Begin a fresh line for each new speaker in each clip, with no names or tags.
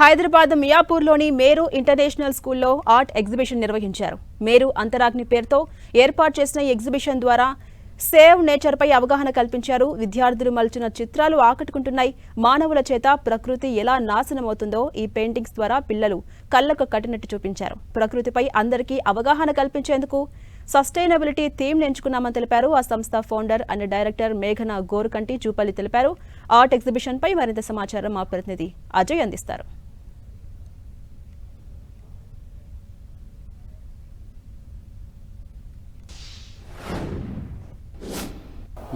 హైదరాబాద్ మియాపూర్లోని మేరు international స్కూల్లో art exhibition నిర్వహించారు. మేరు అంతరాగ్ని పేరుతో ఏర్పాటు చేసిన ఈ ఎగ్జిబిషన్ ద్వారా సేవ్ నేచర్ పై అవగాహన కల్పించారు. విద్యార్థులు మలిచిన చిత్రాలు ఆకట్టుకుంటున్నాయి. మానవుల చేత ప్రకృతి ఎలా నాశనమవుతుందో ఈ పెయింటింగ్స్ ద్వారా పిల్లలు కళ్ళకు కట్టినట్టు చూపించారు. ప్రకృతిపై అందరికీ అవగాహన కల్పించేందుకు సస్టైనబిలిటీ థీమ్ ఎంచుకున్నామని తెలిపారు. ఆ సంస్థ ఫౌండర్ అండ్ డైరెక్టర్ మేఘన గోరుకంటి చూపల్లి తెలిపారు. ఆర్ట్ ఎగ్జిబిషన్ పై మరింత సమాచారం మా ప్రతినిధి అజయ్ అందిస్తారు.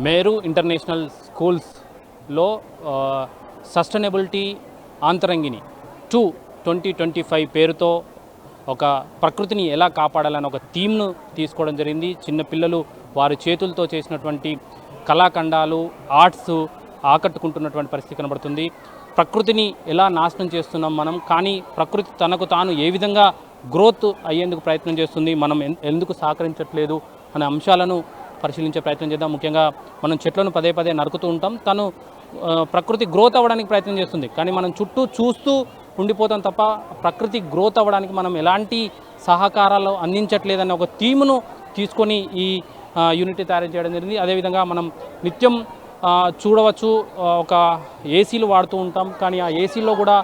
మేరు ఇంటర్నేషనల్ స్కూల్స్లో సస్టైనబిలిటీ ఆంతరంగిణి 2025 పేరుతో ఒక ప్రకృతిని ఎలా కాపాడాలని ఒక థీమ్ను తీసుకోవడం జరిగింది. చిన్నపిల్లలు వారి చేతులతో చేసినటువంటి కళాఖండాలు ఆర్ట్స్ ఆకట్టుకుంటున్నటువంటి పరిస్థితి కనబడుతుంది. ప్రకృతిని ఎలా నాశనం చేస్తున్నాం మనం, కానీ ప్రకృతి తనకు తాను ఏ విధంగా గ్రోత్ అయ్యేందుకు ప్రయత్నం చేస్తుంది, మనం ఎందుకు సహకరించట్లేదు అనే అంశాలను పరిశీలించే ప్రయత్నం చేద్దాం. ముఖ్యంగా మనం చెట్లను పదే పదే నరుకుతూ ఉంటాం. తను ప్రకృతి గ్రోత్ అవ్వడానికి ప్రయత్నం చేస్తుంది, కానీ మనం చుట్టూ చూస్తూ ఉండిపోతాం తప్ప ప్రకృతి గ్రోత్ అవ్వడానికి మనం ఎలాంటి సహకారాలు అందించట్లేదనే ఒక థీమ్ను తీసుకొని ఈ యూనిట్ తయారు చేయడం జరిగింది. అదేవిధంగా మనం నిత్యం చూడవచ్చు, ఒక ఏసీలు వాడుతూ ఉంటాం, కానీ ఆ ఏసీలో కూడా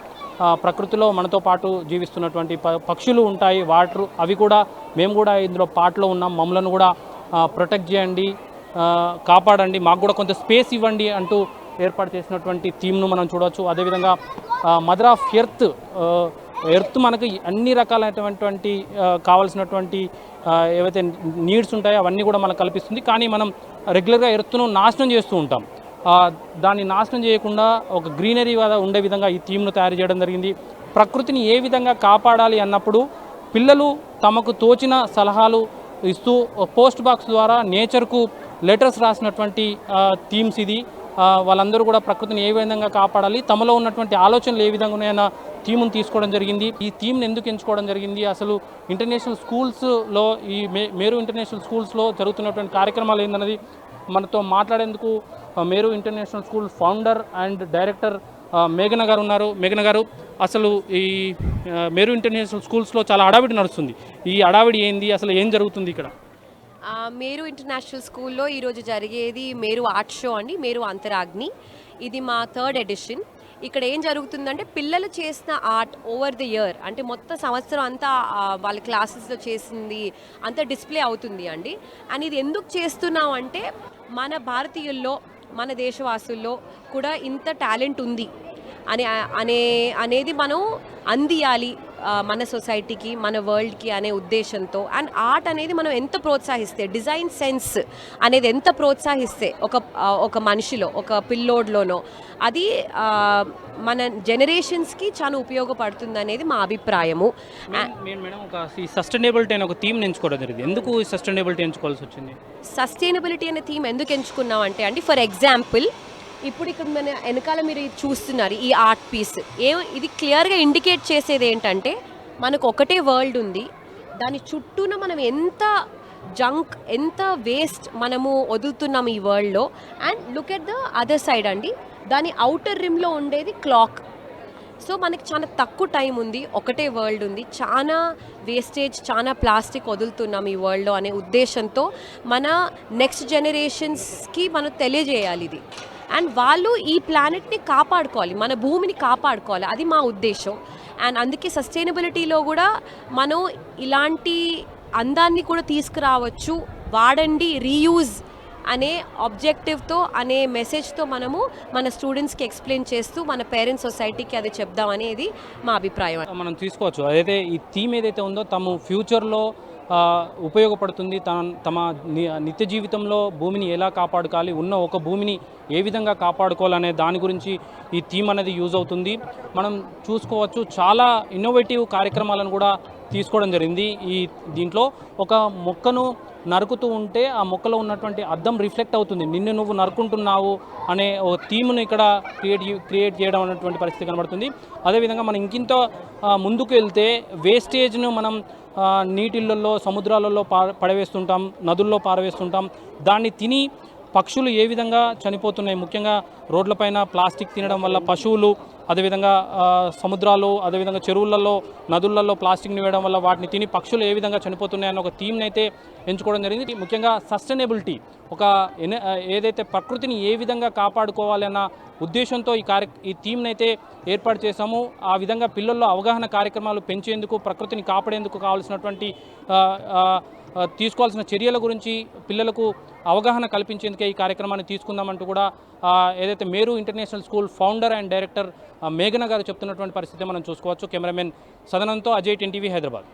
ప్రకృతిలో మనతో పాటు జీవిస్తున్నటువంటి పక్షులు ఉంటాయి. అవి కూడా మేము కూడా ఇందులో పార్ట్లో ఉన్నాం, మమ్మల్ని కూడా ప్రొటెక్ట్ చేయండి, కాపాడండి, మాకు కూడా కొంత స్పేస్ ఇవ్వండి అంటూ ఏర్పాటు చేసినటువంటి థీమ్ను మనం చూడవచ్చు. అదేవిధంగా మదర్ ఆఫ్ ఎర్త్ మనకు అన్ని రకాలైనటువంటి కావాల్సినటువంటి ఏవైతే నీడ్స్ ఉంటాయో అవన్నీ కూడా మనకు కల్పిస్తుంది. కానీ మనం రెగ్యులర్గా ఎర్త్ను నాశనం చేస్తూ ఉంటాం. దాన్ని నాశనం చేయకుండా ఒక గ్రీనరీ ఉండే విధంగా ఈ థీమ్ను తయారు చేయడం జరిగింది. ప్రకృతిని ఏ విధంగా కాపాడాలి అన్నప్పుడు పిల్లలు తమకు తోచిన సలహాలు ఇస్తూ పోస్ట్ బాక్స్ ద్వారా నేచర్కు లెటర్స్ రాసినటువంటి థీమ్స్ ఇది. వాళ్ళందరూ కూడా ప్రకృతిని ఏ విధంగా కాపాడాలి, తమలో ఉన్నటువంటి ఆలోచనలు ఏ విధంగా ఉన్నాయన్న థీమ్ను తీసుకోవడం జరిగింది. ఈ థీమ్ని ఎందుకు ఎంచుకోవడం జరిగింది, అసలు ఇంటర్నేషనల్ స్కూల్స్లో ఈ మేరు ఇంటర్నేషనల్ స్కూల్స్లో జరుగుతున్నటువంటి కార్యక్రమాలు ఏందన్నది మనతో మాట్లాడేందుకు Meru international school founder and director మేఘన గారు ఉన్నారు. మేఘన గారు, అసలు ఈ మేరు ఇంటర్నేషనల్ స్కూల్స్లో చాలా హడావిడి నడుస్తుంది. ఈ హడావిడి ఏంది, అసలు ఏం జరుగుతుంది ఇక్కడ?
మేరు ఇంటర్నేషనల్ స్కూల్లో ఈరోజు జరిగేది మేరు ఆర్ట్ షో అండి, మేరు అంతరాగ్ని. ఇది మా 3rd ఎడిషన్. ఇక్కడ ఏం జరుగుతుందంటే పిల్లలు చేసిన ఆర్ట్ ఓవర్ ది ఇయర్, అంటే మొత్తం సంవత్సరం అంతా వాళ్ళ క్లాసెస్లో చేసింది అంతా డిస్ప్లే అవుతుంది అండి. అండ్ ఇది ఎందుకు చేస్తున్నాం అంటే మన భారతీయుల్లో, మన దేశవాసుల్లో కూడా ఇంత టాలెంట్ ఉంది అనేది మనం అందియాలి మన సొసైటీకి, మన వరల్డ్కి అనే ఉద్దేశంతో. అండ్ ఆర్ట్ అనేది మనం ఎంత ప్రోత్సహిస్తే, డిజైన్ సెన్స్ అనేది ఎంత ప్రోత్సహిస్తే ఒక మనిషిలో, ఒక పిల్లోడ్లోనో, అది మన జనరేషన్స్కి చాలా ఉపయోగపడుతుంది అనేది మా అభిప్రాయము.
మేడం, ఒక సస్టైనబిలిటీ అనే ఒక థీమ్ ఎంచుకోవడం జరిగింది. ఎందుకు సస్టైనబిలిటీ ఎంచుకోవాల్సి వచ్చింది?
సస్టైనబిలిటీ అనే థీమ్ ఎందుకు ఎంచుకున్నాం అంటే అండి, ఫర్ ఎగ్జాంపుల్ ఇప్పుడు ఇక్కడ మన వెనకాల మీరు చూస్తున్నారు ఈ ఆర్ట్ పీస్. ఇది క్లియర్గా ఇండికేట్ చేసేది ఏంటంటే మనకు ఒకటే వరల్డ్ ఉంది, దాని చుట్టూన మనం ఎంత జంక్, ఎంత వేస్ట్ మనము వదులుతున్నాం ఈ వరల్డ్లో. And look at the other side అండి, దాని అవుటర్ రిమ్లో ఉండేది క్లాక్. సో మనకి చాలా తక్కువ టైం ఉంది, ఒకటే వరల్డ్ ఉంది, చాలా వేస్టేజ్, చాలా ప్లాస్టిక్ వదులుతున్నాం ఈ వరల్డ్లో అనే ఉద్దేశంతో మన నెక్స్ట్ జనరేషన్స్కి మనం తెలియజేయాలి ఇది. అండ్ వాళ్ళు ఈ ప్లానెట్ని కాపాడుకోవాలి, మన భూమిని కాపాడుకోవాలి, అది మా ఉద్దేశం. అండ్ అందుకే సస్టైనబిలిటీలో కూడా మనం ఇలాంటి అందాన్ని కూడా తీసుకురావచ్చు. వాడండి, రీయూజ్ అనే ఆబ్జెక్టివ్తో, అనే మెసేజ్తో మనము మన స్టూడెంట్స్కి ఎక్స్ప్లెయిన్ చేస్తూ మన పేరెంట్స్ సొసైటీకి అది చెప్దాం అనేది మా అభిప్రాయం.
మనం తీసుకోవచ్చు. అదైతే ఈ థీమ్ ఏదైతే ఉందో తమ ఫ్యూచర్లో ఉపయోగపడుతుంది. తమ నిత్య జీవితంలో భూమిని ఎలా కాపాడుకోవాలి, ఉన్న ఒక భూమిని ఏ విధంగా కాపాడుకోవాలనే దాని గురించి ఈ థీమ్ అనేది యూజ్ అవుతుంది. మనం చూసుకోవచ్చు, చాలా ఇన్నోవేటివ్ కార్యక్రమాలను కూడా తీసుకోవడం జరిగింది. దీంట్లో ఒక మొక్కను నరుకుతూ ఉంటే ఆ మొక్కలో ఉన్నటువంటి అద్దం రిఫ్లెక్ట్ అవుతుంది, నిన్ను నువ్వు నరుకుంటున్నావు అనే ఒక థీమ్ను ఇక్కడ క్రియేట్ చేయడం అనేటువంటి పరిస్థితి కనబడుతుంది. అదేవిధంగా మనం ఇంకింత ముందుకు వెళ్తే వేస్టేజ్ను మనం నీటిళ్ళల్లో, సముద్రాలలో పడవేస్తుంటాం, నదుల్లో పారవేస్తుంటాం. దాన్ని తిని పక్షులు ఏ విధంగా చనిపోతున్నాయి, ముఖ్యంగా రోడ్లపైన ప్లాస్టిక్ తినడం వల్ల పశువులు, అదేవిధంగా సముద్రాలు, అదేవిధంగా చెరువులలో, నదులలో ప్లాస్టిక్ని వేయడం వల్ల వాటిని తిని పక్షులు ఏ విధంగా చనిపోతున్నాయన్న ఒక థీమ్ని అయితే ఎంచుకోవడం జరిగింది. ముఖ్యంగా సస్టైనబిలిటీ, ఏదైతే ప్రకృతిని ఏ విధంగా కాపాడుకోవాలన్న ఉద్దేశంతో ఈ థీమ్ని అయితే ఏర్పాటు చేశాము. ఆ విధంగా పిల్లల్లో అవగాహన కార్యక్రమాలు పెంచేందుకు, ప్రకృతిని కాపాడేందుకు కావాల్సినటువంటి తీసుకోవాల్సిన చర్యల గురించి పిల్లలకు అవగాహన కల్పించేందుకే ఈ కార్యక్రమాన్ని తీసుకుందామంటూ కూడా ఏదైతే Meru international school founder and director మేఘన గారు చెప్తున్నటువంటి పరిస్థితి మనం చూసుకోవచ్చు. కెమెరామెన్ సదనంతో అజయ్, 10 టీవీ, హైదరాబాద్.